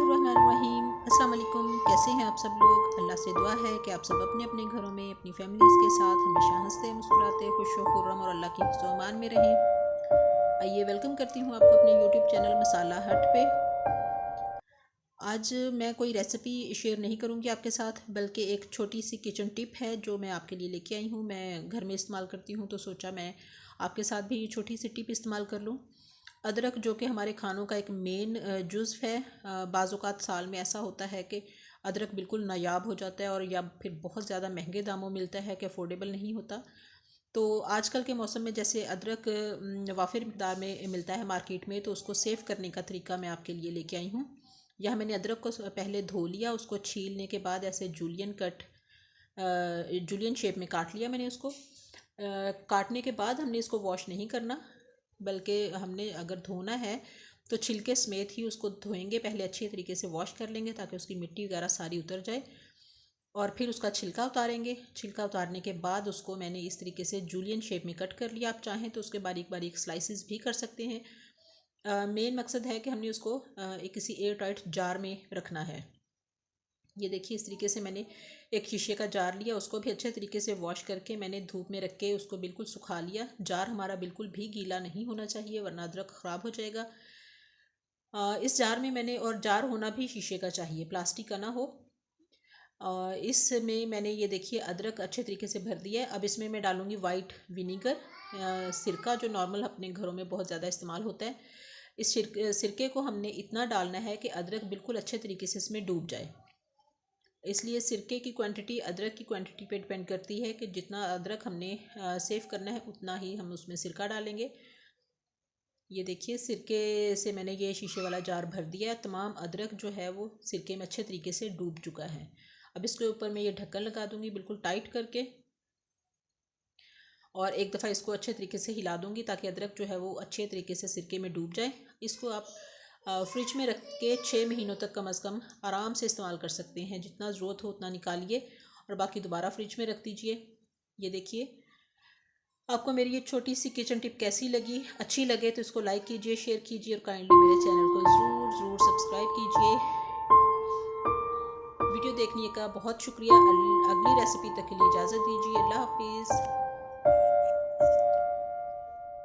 बिस्मिल्लाहिर्रहमानिर्रहीम। अस्सलाम वालेकुम। कैसे हैं आप सब लोग? अल्लाह से दुआ है कि आप सब अपने अपने घरों में अपनी फैमिलीज़ के साथ हमेशा हंसते मुस्कुराते खुश व खुर्रम और अल्लाह के हिफ्ज़ व अमान में रहें। आइए वेलकम करती हूँ आपको अपने यूट्यूब चैनल मसाला हट पे। आज मैं कोई रेसिपी शेयर नहीं करूँगी आपके साथ, बल्कि एक छोटी सी किचन टिप है जो मैं आपके लिए लेके आई हूँ। मैं घर में इस्तेमाल करती हूँ, तो सोचा मैं आपके साथ भी छोटी सी टिप इस्तेमाल कर लूँ। अदरक जो कि हमारे खानों का एक मेन जुज़्व है। बाज़ औक़ात साल में ऐसा होता है कि अदरक बिल्कुल नायाब हो जाता है और या फिर बहुत ज़्यादा महंगे दामों मिलता है कि अफोर्डेबल नहीं होता। तो आजकल के मौसम में जैसे अदरक वाफिर मिकदार में मिलता है मार्केट में, तो उसको सेव करने का तरीका मैं आपके लिए लेके आई हूँ। यह मैंने अदरक को पहले धो लिया, उसको छीलने के बाद ऐसे जूलियन शेप में काट लिया मैंने उसको। काटने के बाद हमने इसको वॉश नहीं करना, बल्कि हमने अगर धोना है तो छिलके समेत ही उसको धोएंगे। पहले अच्छे तरीके से वॉश कर लेंगे ताकि उसकी मिट्टी वगैरह सारी उतर जाए, और फिर उसका छिलका उतारेंगे। छिलका उतारने के बाद उसको मैंने इस तरीके से जूलियन शेप में कट कर लिया। आप चाहें तो उसके बारीक बारीक स्लाइसिस भी कर सकते हैं। मेन मकसद है कि हमने उसको एक किसी एयर टाइट जार में रखना है। ये देखिए, इस तरीके से मैंने एक शीशे का जार लिया, उसको भी अच्छे तरीके से वॉश करके मैंने धूप में रख के उसको बिल्कुल सुखा लिया। जार हमारा बिल्कुल भी गीला नहीं होना चाहिए, वरना अदरक ख़राब हो जाएगा। इस जार में मैंने, और जार होना भी शीशे का चाहिए, प्लास्टिक का ना हो। इसमें मैंने ये देखिए अदरक अच्छे तरीके से भर दिया है। अब इसमें मैं डालूँगी वाइट विनीगर, सिरका, जो नॉर्मल अपने घरों में बहुत ज़्यादा इस्तेमाल होता है। इस सिरके को हमने इतना डालना है कि अदरक बिल्कुल अच्छे तरीके से इसमें डूब जाए। इसलिए सिरके की क्वांटिटी अदरक की क्वांटिटी पे डिपेंड करती है कि जितना अदरक हमने सेव करना है उतना ही हम उसमें सिरका डालेंगे। ये देखिए, सिरके से मैंने ये शीशे वाला जार भर दिया है। तमाम अदरक जो है वो सिरके में अच्छे तरीके से डूब चुका है। अब इसके ऊपर मैं ये ढक्कन लगा दूंगी बिल्कुल टाइट करके, और एक दफ़ा इसको अच्छे तरीके से हिला दूंगी ताकि अदरक जो है वो अच्छे तरीके से सिरके में डूब जाए। इसको आप फ्रिज में रख के 6 महीनों तक कम से कम आराम से इस्तेमाल कर सकते हैं। जितना ज़रूरत हो उतना निकालिए और बाकी दोबारा फ्रिज में रख दीजिए। ये देखिए, आपको मेरी ये छोटी सी किचन टिप कैसी लगी? अच्छी लगे तो इसको लाइक कीजिए, शेयर कीजिए और काइंडली मेरे चैनल को ज़रूर सब्सक्राइब कीजिए। वीडियो देखने का बहुत शुक्रिया। अगली रेसिपी तक के लिए इजाज़त दीजिए। अल्लाह हाफिज़।